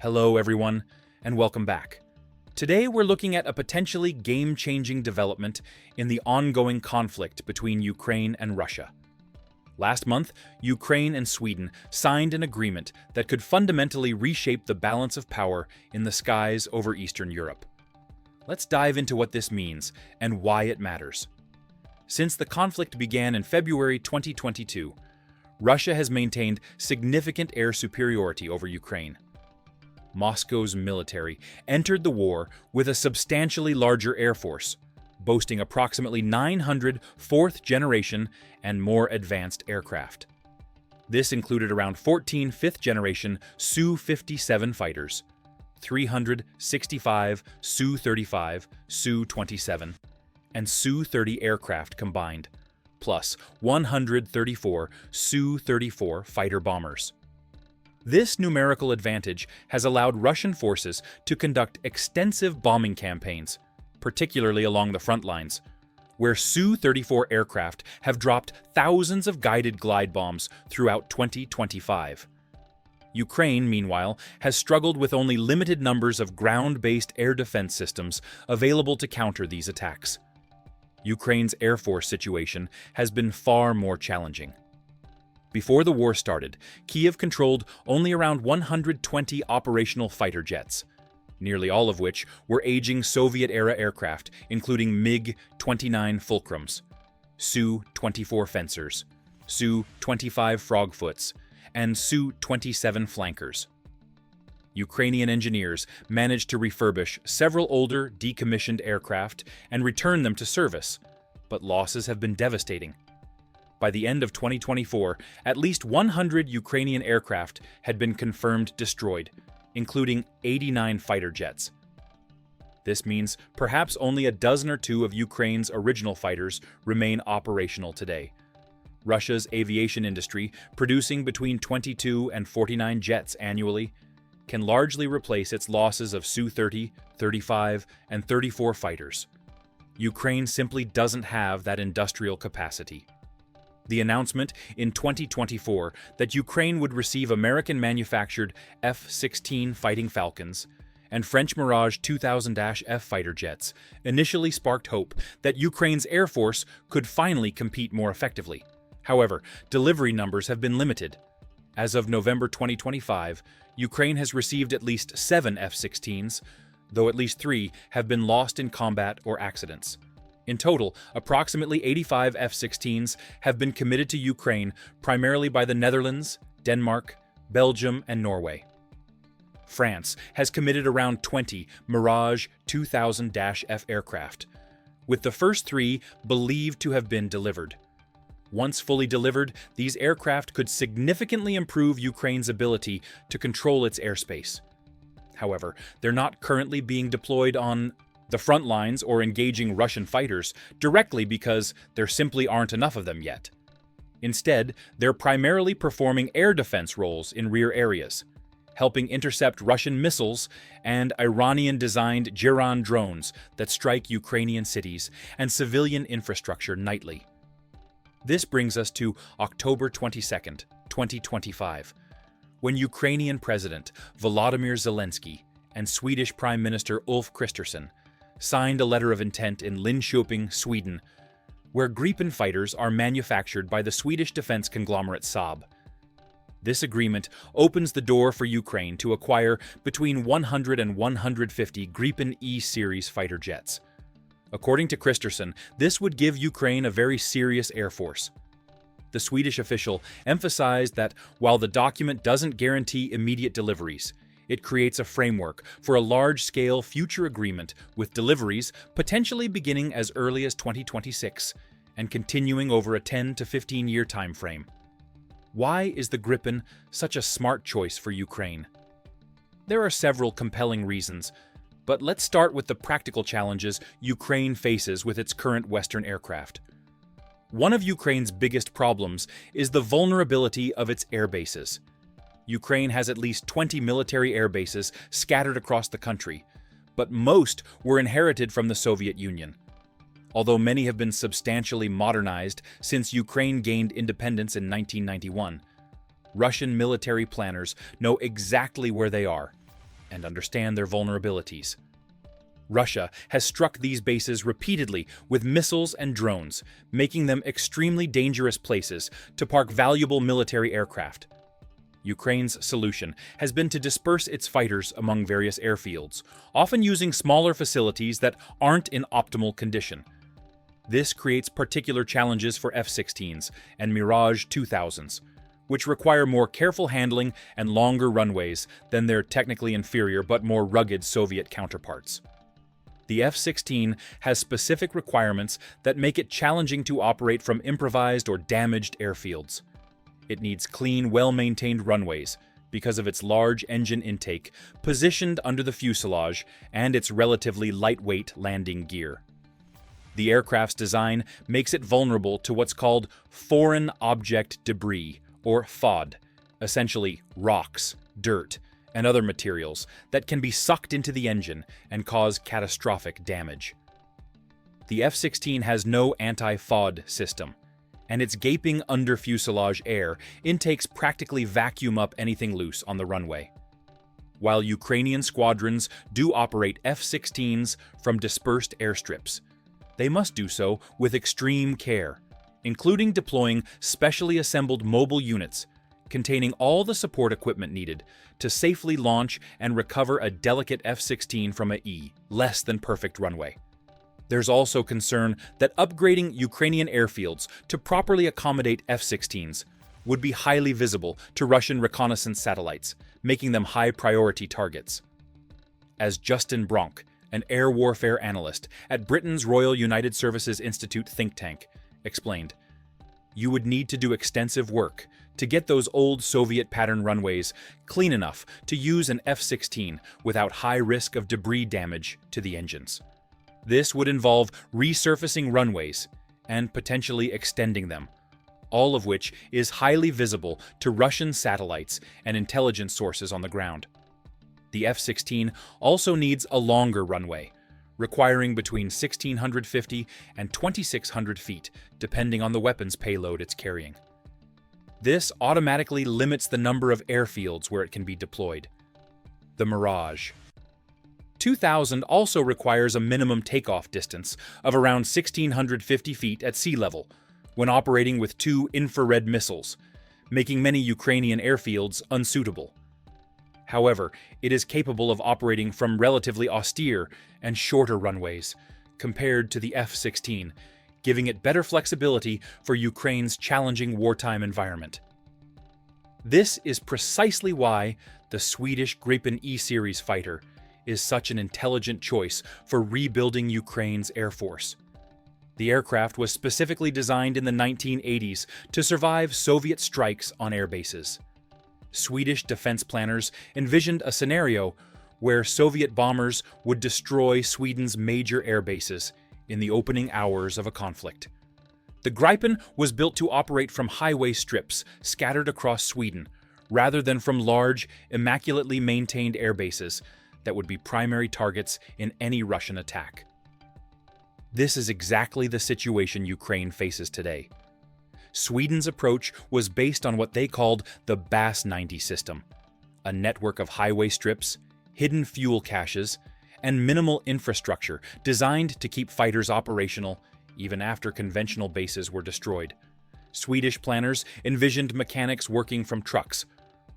Hello everyone, and welcome back. Today we're looking at a potentially game-changing development in the ongoing conflict between Ukraine and Russia. Last month, Ukraine and Sweden signed an agreement that could fundamentally reshape the balance of power in the skies over Eastern Europe. Let's dive into what this means and why it matters. Since the conflict began in February 2022, Russia has maintained significant air superiority over Ukraine. Moscow's military entered the war with a substantially larger air force, boasting approximately 900 fourth-generation and more advanced aircraft. This included around 14 fifth-generation Su-57 fighters, 365 Su-35, Su-27, and Su-30 aircraft combined, plus 134 Su-34 fighter bombers. This numerical advantage has allowed Russian forces to conduct extensive bombing campaigns, particularly along the front lines, where Su-34 aircraft have dropped thousands of guided glide bombs throughout 2025. Ukraine, meanwhile, has struggled with only limited numbers of ground-based air defense systems available to counter these attacks. Ukraine's air force situation has been far more challenging. Before the war started, Kyiv controlled only around 120 operational fighter jets, nearly all of which were aging Soviet-era aircraft, including MiG-29 Fulcrums, Su-24 Fencers, Su-25 Frogfoots, and Su-27 Flankers. Ukrainian engineers managed to refurbish several older, decommissioned aircraft and return them to service, but losses have been devastating. By the end of 2024, at least 100 Ukrainian aircraft had been confirmed destroyed, including 89 fighter jets. This means perhaps only a dozen or two of Ukraine's original fighters remain operational today. Russia's aviation industry, producing between 22 and 49 jets annually, can largely replace its losses of Su-30, 35, and 34 fighters. Ukraine simply doesn't have that industrial capacity. The announcement in 2024 that Ukraine would receive American-manufactured F-16 Fighting Falcons and French Mirage 2000-F fighter jets initially sparked hope that Ukraine's air force could finally compete more effectively. However, delivery numbers have been limited. As of November 2025, Ukraine has received at least 7 F-16s, though at least 3 have been lost in combat or accidents. In total, approximately 85 F-16s have been committed to Ukraine primarily by the Netherlands, Denmark, Belgium, and Norway. France has committed around 20 Mirage 2000-F aircraft, with the first 3 believed to have been delivered. Once fully delivered, these aircraft could significantly improve Ukraine's ability to control its airspace. However, they're not currently being deployed on the front lines or engaging Russian fighters directly because there simply aren't enough of them yet. Instead, they're primarily performing air defense roles in rear areas, helping intercept Russian missiles and Iranian-designed Giran drones that strike Ukrainian cities and civilian infrastructure nightly. This brings us to October 22, 2025, when Ukrainian President Volodymyr Zelensky and Swedish Prime Minister Ulf Kristersson signed a letter of intent in Linköping, Sweden, where Gripen fighters are manufactured by the Swedish defense conglomerate Saab. This agreement opens the door for Ukraine to acquire between 100 and 150 Gripen E-series fighter jets. According to Kristersson, this would give Ukraine a very serious air force. The Swedish official emphasized that while the document doesn't guarantee immediate deliveries, it creates a framework for a large-scale future agreement with deliveries potentially beginning as early as 2026 and continuing over a 10 to 15-year time frame. Why is the Gripen such a smart choice for Ukraine? There are several compelling reasons, but let's start with the practical challenges Ukraine faces with its current Western aircraft. One of Ukraine's biggest problems is the vulnerability of its airbases. Ukraine has at least 20 military airbases scattered across the country, but most were inherited from the Soviet Union. Although many have been substantially modernized since Ukraine gained independence in 1991, Russian military planners know exactly where they are. and understand their vulnerabilities. Russia has struck these bases repeatedly with missiles and drones, making them extremely dangerous places to park valuable military aircraft. Ukraine's solution has been to disperse its fighters among various airfields, often using smaller facilities that aren't in optimal condition. This creates particular challenges for F-16s and Mirage 2000s, which require more careful handling and longer runways than their technically inferior but more rugged Soviet counterparts. The F-16 has specific requirements that make it challenging to operate from improvised or damaged airfields. It needs clean, well-maintained runways because of its large engine intake positioned under the fuselage and its relatively lightweight landing gear. The aircraft's design makes it vulnerable to what's called foreign object debris, or FOD, essentially rocks, dirt, and other materials that can be sucked into the engine and cause catastrophic damage. The F-16 has no anti-FOD system, and its gaping under-fuselage air intakes practically vacuum up anything loose on the runway. While Ukrainian squadrons do operate F-16s from dispersed airstrips, they must do so with extreme care, including deploying specially assembled mobile units containing all the support equipment needed to safely launch and recover a delicate F-16 from a less than perfect runway. There's also concern that upgrading Ukrainian airfields to properly accommodate F-16s would be highly visible to Russian reconnaissance satellites, making them high-priority targets. As Justin Bronk, an air warfare analyst at Britain's Royal United Services Institute think tank, explained, "You would need to do extensive work to get those old Soviet pattern runways clean enough to use an F-16 without high risk of debris damage to the engines. This would involve resurfacing runways and potentially extending them, all of which is highly visible to Russian satellites and intelligence sources on the ground. The F-16 also needs a longer runway, requiring between 1,650 and 2,600 feet, depending on the weapons payload it's carrying. This automatically limits the number of airfields where it can be deployed. The Mirage 2000 also requires a minimum takeoff distance of around 1,650 feet at sea level when operating with 2 infrared missiles, making many Ukrainian airfields unsuitable. However, it is capable of operating from relatively austere and shorter runways compared to the F-16, giving it better flexibility for Ukraine's challenging wartime environment. This is precisely why the Swedish Gripen E-series fighter is such an intelligent choice for rebuilding Ukraine's air force. The aircraft was specifically designed in the 1980s to survive Soviet strikes on airbases. Swedish defense planners envisioned a scenario where Soviet bombers would destroy Sweden's major airbases in the opening hours of a conflict. The Gripen was built to operate from highway strips scattered across Sweden, rather than from large, immaculately maintained airbases that would be primary targets in any Russian attack. This is exactly the situation Ukraine faces today. Sweden's approach was based on what they called the BAS-90 system, a network of highway strips, hidden fuel caches, and minimal infrastructure designed to keep fighters operational even after conventional bases were destroyed. Swedish planners envisioned mechanics working from trucks,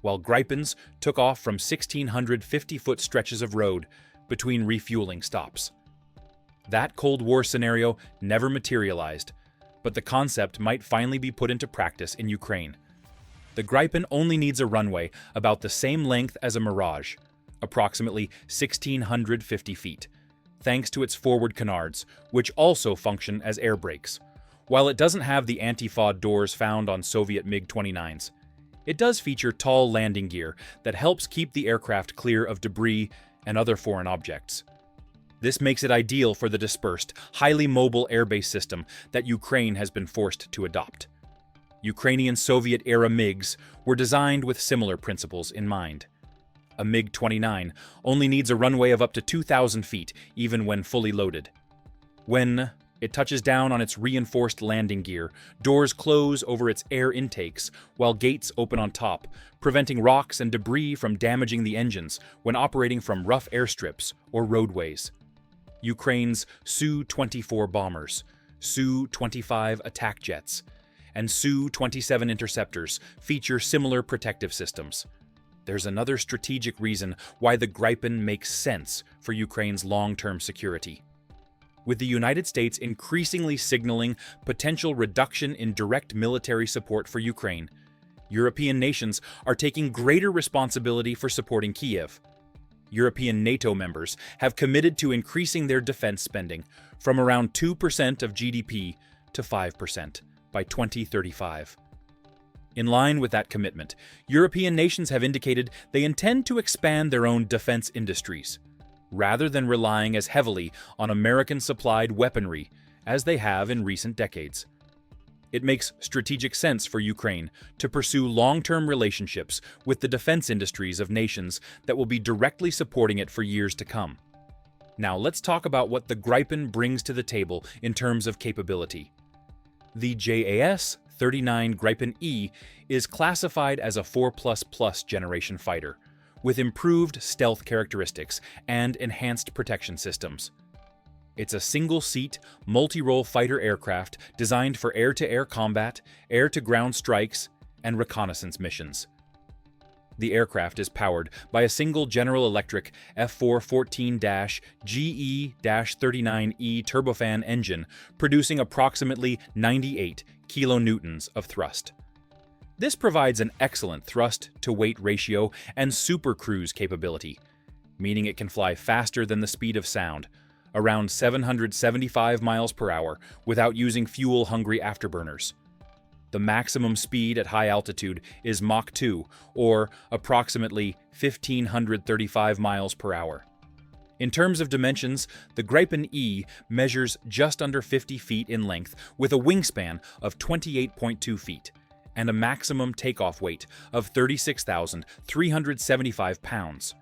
while Gripens took off from 1,650-foot stretches of road between refueling stops. That Cold War scenario never materialized, but the concept might finally be put into practice in Ukraine. The Gripen only needs a runway about the same length as a Mirage, approximately 1,650 feet, thanks to its forward canards, which also function as air brakes. While it doesn't have the anti-FOD doors found on Soviet MiG-29s, it does feature tall landing gear that helps keep the aircraft clear of debris and other foreign objects. This makes it ideal for the dispersed, highly mobile airbase system that Ukraine has been forced to adopt. Ukrainian Soviet-era MiGs were designed with similar principles in mind. A MiG-29 only needs a runway of up to 2,000 feet, even when fully loaded. When It touches down on its reinforced landing gear, doors close over its air intakes, while gates open on top, preventing rocks and debris from damaging the engines when operating from rough airstrips or roadways. Ukraine's Su-24 bombers, Su-25 attack jets, and Su-27 interceptors feature similar protective systems. There's another strategic reason why the Gripen makes sense for Ukraine's long-term security. With the United States increasingly signaling potential reduction in direct military support for Ukraine, European nations are taking greater responsibility for supporting Kyiv. European NATO members have committed to increasing their defense spending from around 2% of GDP to 5% by 2035. In line with that commitment, European nations have indicated they intend to expand their own defense industries, rather than relying as heavily on American-supplied weaponry as they have in recent decades. It makes strategic sense for Ukraine to pursue long-term relationships with the defense industries of nations that will be directly supporting it for years to come. Now let's talk about what the Gripen brings to the table in terms of capability. The JAS-39 Gripen E is classified as a 4++ generation fighter, with improved stealth characteristics and enhanced protection systems. It's a single-seat, multi-role fighter aircraft designed for air-to-air combat, air-to-ground strikes, and reconnaissance missions. The aircraft is powered by a single General Electric F414-GE-39E turbofan engine producing approximately 98 kilonewtons of thrust. This provides an excellent thrust-to-weight ratio and supercruise capability, meaning it can fly faster than the speed of sound, around 775 miles per hour, without using fuel-hungry afterburners. The maximum speed at high altitude is Mach 2, or approximately 1,535 miles per hour. In terms of dimensions, the Gripen E measures just under 50 feet in length with a wingspan of 28.2 feet and a maximum takeoff weight of 36,375 pounds.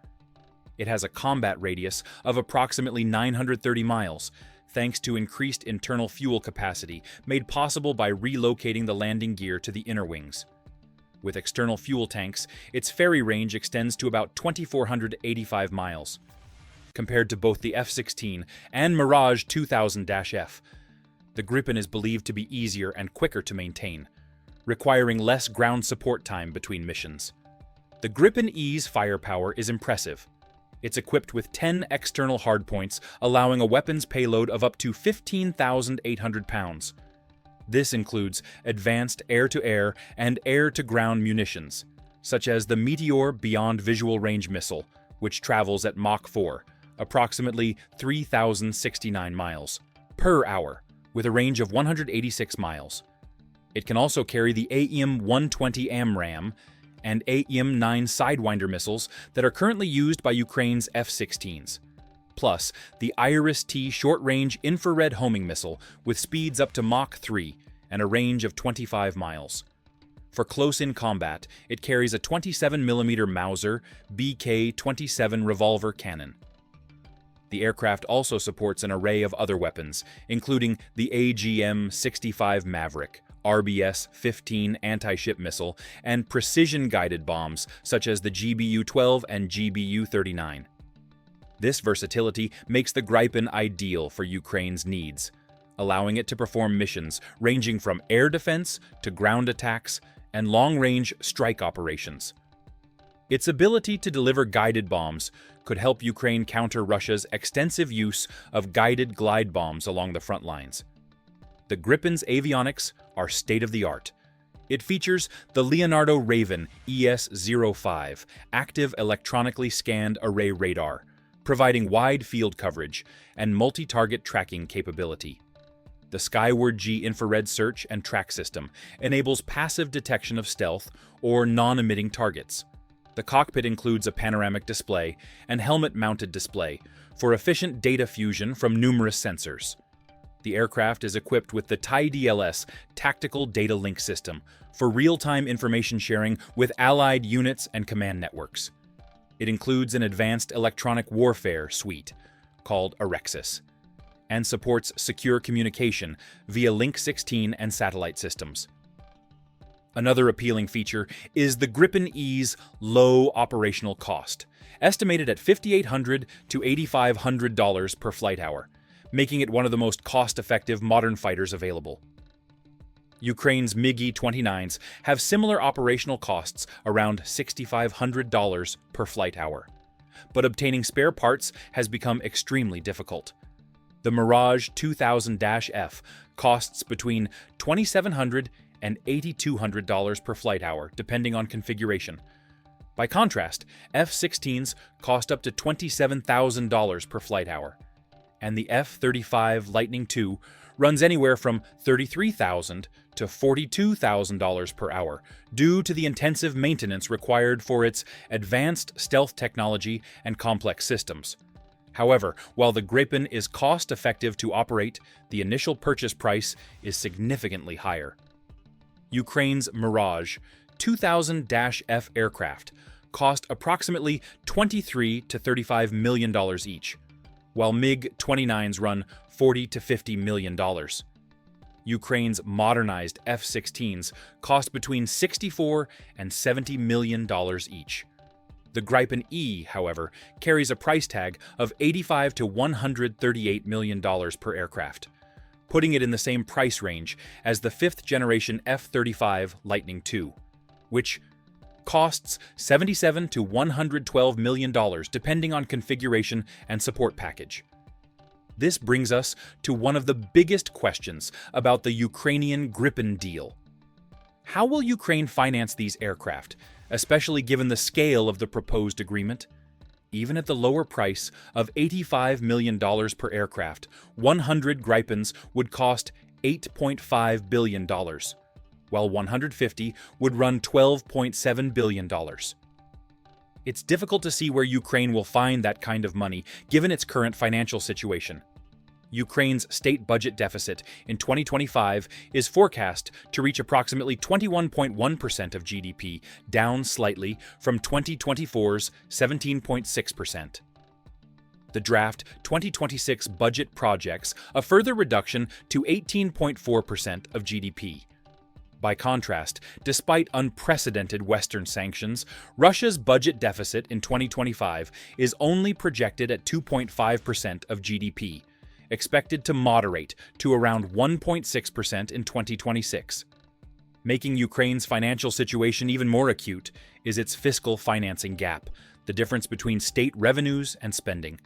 It has a combat radius of approximately 930 miles, thanks to increased internal fuel capacity made possible by relocating the landing gear to the inner wings. With external fuel tanks, its ferry range extends to about 2,485 miles. Compared to both the F-16 and Mirage 2000-F, the Gripen is believed to be easier and quicker to maintain, requiring less ground support time between missions. The Gripen E's firepower is impressive. It's equipped with 10 external hardpoints, allowing a weapons payload of up to 15,800 pounds. This includes advanced air-to-air and air-to-ground munitions, such as the Meteor Beyond Visual Range missile, which travels at Mach 4, approximately 3,069 miles, per hour, with a range of 186 miles. It can also carry the AIM-120 AMRAAM and AIM-9 Sidewinder missiles that are currently used by Ukraine's F-16s, plus the IRIS-T short-range infrared homing missile with speeds up to Mach 3 and a range of 25 miles. For close-in combat, it carries a 27mm Mauser BK-27 revolver cannon. The aircraft also supports an array of other weapons, including the AGM-65 Maverick, RBS-15 anti-ship missile, and precision-guided bombs such as the GBU-12 and GBU-39. This versatility makes the Gripen ideal for Ukraine's needs, allowing it to perform missions ranging from air defense to ground attacks and long-range strike operations. Its ability to deliver guided bombs could help Ukraine counter Russia's extensive use of guided glide bombs along the front lines. The Gripen's avionics are state-of-the-art. It features the Leonardo Raven ES-05 active electronically scanned array radar, providing wide field coverage and multi-target tracking capability. The Skyward G infrared search and track system enables passive detection of stealth or non-emitting targets. The cockpit includes a panoramic display and helmet-mounted display for efficient data fusion from numerous sensors. The aircraft is equipped with the TIE-DLS Tactical Data Link System for real-time information sharing with allied units and command networks. It includes an advanced electronic warfare suite called Arexis and supports secure communication via Link 16 and satellite systems. Another appealing feature is the Gripen E's low operational cost, estimated at $5,800 to $8,500 per flight hour, making it one of the most cost-effective modern fighters available. Ukraine's MiG-29s have similar operational costs around $6,500 per flight hour, but obtaining spare parts has become extremely difficult. The Mirage 2000-F costs between $2,700 and $8,200 per flight hour, depending on configuration. By contrast, F-16s cost up to $27,000 per flight hour, and the F-35 Lightning II runs anywhere from $33,000 to $42,000 per hour, due to the intensive maintenance required for its advanced stealth technology and complex systems. However, while the Gripen is cost-effective to operate, the initial purchase price is significantly higher. Ukraine's Mirage 2000-F aircraft cost approximately $23 to $35 million each, while MiG-29s run $40 to $50 million. Ukraine's modernized F-16s cost between $64 and $70 million each. The Gripen E, however, carries a price tag of $85 to $138 million per aircraft, putting it in the same price range as the fifth-generation F-35 Lightning II, which costs $77 to $112 million depending on configuration and support package. This brings us to one of the biggest questions about the Ukrainian Gripen deal. How will Ukraine finance these aircraft, especially given the scale of the proposed agreement? Even at the lower price of $85 million per aircraft, 100 Gripens would cost $8.5 billion, while 150 would run $12.7 billion. It's difficult to see where Ukraine will find that kind of money, given its current financial situation. Ukraine's state budget deficit in 2025 is forecast to reach approximately 21.1% of GDP, down slightly from 2024's 17.6%. The draft 2026 budget projects a further reduction to 18.4% of GDP. By contrast, despite unprecedented Western sanctions, Russia's budget deficit in 2025 is only projected at 2.5% of GDP, expected to moderate to around 1.6% in 2026. Making Ukraine's financial situation even more acute is its fiscal financing gap, the difference between state revenues and spending,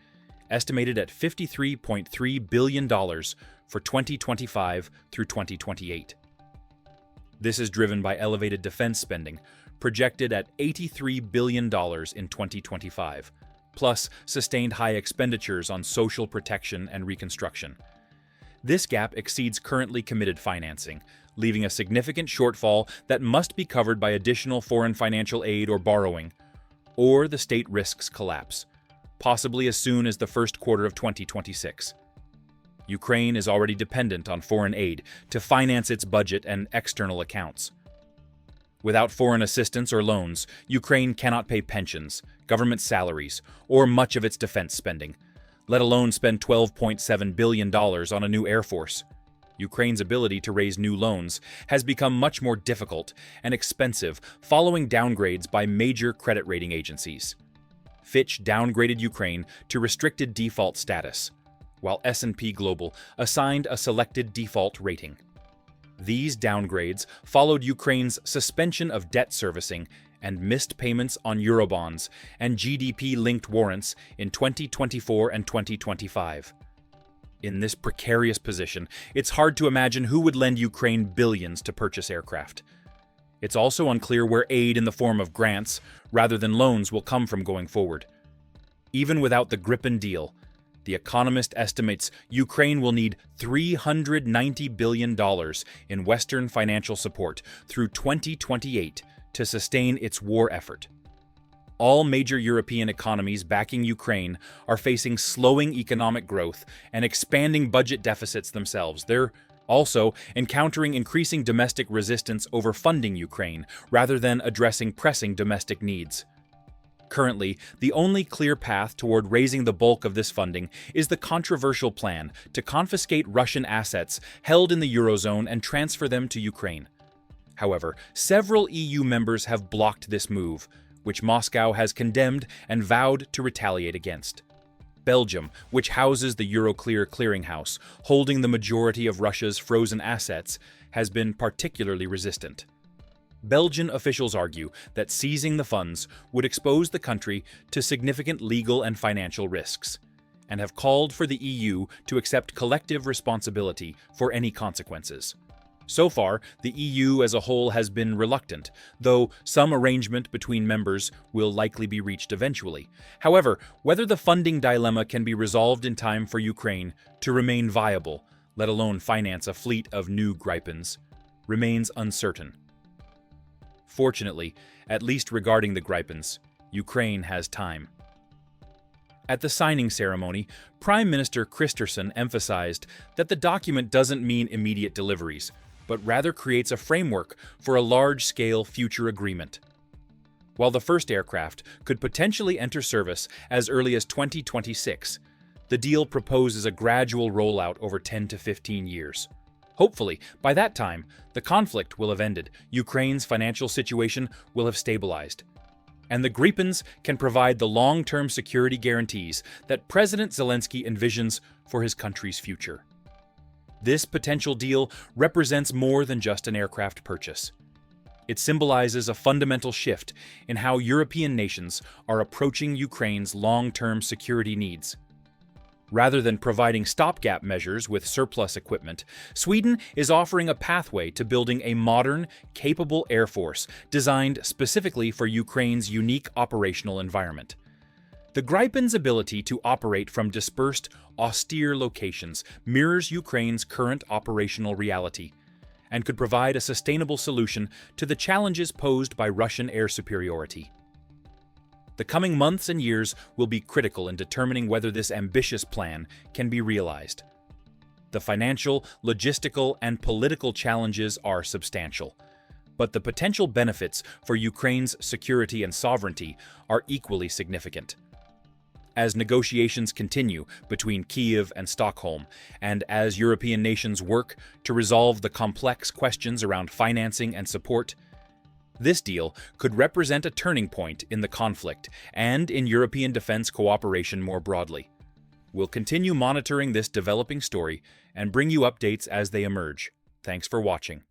estimated at $53.3 billion for 2025 through 2028. This is driven by elevated defense spending, projected at $83 billion in 2025, plus sustained high expenditures on social protection and reconstruction. This gap exceeds currently committed financing, leaving a significant shortfall that must be covered by additional foreign financial aid or borrowing, or the state risks collapse, possibly as soon as the first quarter of 2026. Ukraine is already dependent on foreign aid to finance its budget and external accounts. Without foreign assistance or loans, Ukraine cannot pay pensions, government salaries, or much of its defense spending, let alone spend $12.7 billion on a new air force. Ukraine's ability to raise new loans has become much more difficult and expensive following downgrades by major credit rating agencies. Fitch downgraded Ukraine to restricted default status, while S&P Global assigned a selected default rating. These downgrades followed Ukraine's suspension of debt servicing and missed payments on Eurobonds and GDP-linked warrants in 2024 and 2025. In this precarious position, it's hard to imagine who would lend Ukraine billions to purchase aircraft. It's also unclear where aid in the form of grants, rather than loans, will come from going forward. Even without the Gripen deal, The Economist estimates Ukraine will need $390 billion in Western financial support through 2028 to sustain its war effort. All major European economies backing Ukraine are facing slowing economic growth and expanding budget deficits themselves. They're also encountering increasing domestic resistance over funding Ukraine rather than addressing pressing domestic needs. Currently, the only clear path toward raising the bulk of this funding is the controversial plan to confiscate Russian assets held in the Eurozone and transfer them to Ukraine. However, several EU members have blocked this move, which Moscow has condemned and vowed to retaliate against. Belgium, which houses the Euroclear clearinghouse, holding the majority of Russia's frozen assets, has been particularly resistant. Belgian officials argue that seizing the funds would expose the country to significant legal and financial risks, and have called for the EU to accept collective responsibility for any consequences. So far, the EU as a whole has been reluctant, though some arrangement between members will likely be reached eventually. However, whether the funding dilemma can be resolved in time for Ukraine to remain viable, let alone finance a fleet of new Gripens, remains uncertain. Fortunately, at least regarding the Gripens, Ukraine has time. At the signing ceremony, Prime Minister Kristersson emphasized that the document doesn't mean immediate deliveries, but rather creates a framework for a large-scale future agreement. While the first aircraft could potentially enter service as early as 2026, the deal proposes a gradual rollout over 10 to 15 years. Hopefully, by that time, the conflict will have ended, Ukraine's financial situation will have stabilized, and the Gripens can provide the long-term security guarantees that President Zelensky envisions for his country's future. This potential deal represents more than just an aircraft purchase. It symbolizes a fundamental shift in how European nations are approaching Ukraine's long-term security needs. Rather than providing stopgap measures with surplus equipment, Sweden is offering a pathway to building a modern, capable air force designed specifically for Ukraine's unique operational environment. The Gripen's ability to operate from dispersed, austere locations mirrors Ukraine's current operational reality and could provide a sustainable solution to the challenges posed by Russian air superiority. The coming months and years will be critical in determining whether this ambitious plan can be realized. The financial, logistical, and political challenges are substantial, but the potential benefits for Ukraine's security and sovereignty are equally significant. As negotiations continue between Kyiv and Stockholm, and as European nations work to resolve the complex questions around financing and support, this deal could represent a turning point in the conflict and in European defense cooperation more broadly. We'll continue monitoring this developing story and bring you updates as they emerge. Thanks for watching.